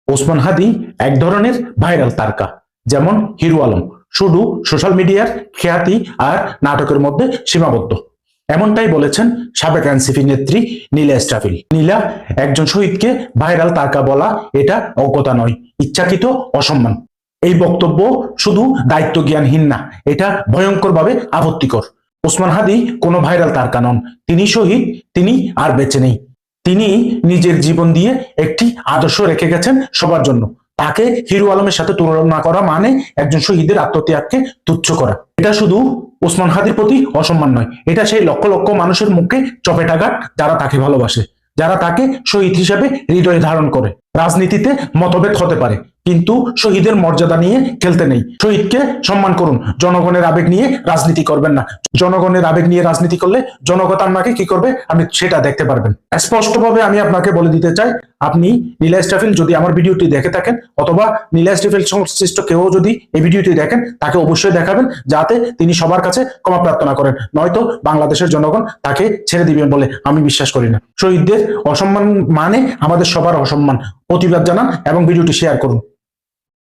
ওসমান হাদি এক ধরনের ভাইরাল তারকা, যেমন হিরো আলম, শুধু সোশ্যাল মিডিয়ার খ্যাতি আর নাটকের মধ্যে সীমাবদ্ধ। এমনটাই বলেছেন সাবেক এনসিপি নেত্রী নীলা ইসরাফিল। নীলা একজন শহীদকে ভাইরাল তারকা বলা এটা অজ্ঞতা নয়, ইচ্ছাকৃত অসম্মান। এই বক্তব্য শুধু দায়িত্ব জ্ঞানহীন না, এটা ভয়ঙ্করভাবে আপত্তিকর। ওসমান হাদি কোনো ভাইরাল তারকা নন, তিনি শহীদ, তিনি আর বেঁচে নেই। তিনি নিজের জীবন দিয়ে একটি আদর্শ রেখে গেছেন সবার জন্য। তাকে হিরো আলমের সাথে তুলনা করা মানে একজন শহীদের আত্মত্যাগকে তুচ্ছ করা। এটা শুধু ওসমান হাদির প্রতি অসম্মান নয়, এটা সেই লক্ষ লক্ষ মানুষের মুখে চপেটাঘাত যারা তাকে ভালোবাসে, যারা তাকে শহীদ হিসেবে হৃদয়ে ধারণ করে। রাজনীতিতে মতভেদ হতে পারে, কিন্তু শহীদের মর্যাদা নিয়ে খেলতে নেই। শহীদকে সম্মান করুন, জনগণের আবেগ নিয়ে রাজনীতি করবেন না। জনগণের আবেগ নিয়ে রাজনীতি করলে জনগণ আপনাকে কি করবে আপনি সেটা দেখতে পারবেন। স্পষ্টভাবে আমি আপনাকে বলে দিতে চাই, আপনি নীলা ইসরাফিল যদি আমার ভিডিওটি দেখে থাকেন, অথবা নীলা ইসরাফিল সংশ্লিষ্ট কেউ যদি এই ভিডিওটি দেখেন, তাকে অবশ্যই দেখাবেন যাতে তিনি সবার কাছে ক্ষমা প্রার্থনা করেন, নয়তো বাংলাদেশের জনগণ তাকে ছেড়ে দিবেন বলে আমি বিশ্বাস করি না। শহীদদের অসম্মান মানে আমাদের সবার অসম্মান। প্রতিবাদ জানান এবং ভিডিওটি শেয়ার করুন।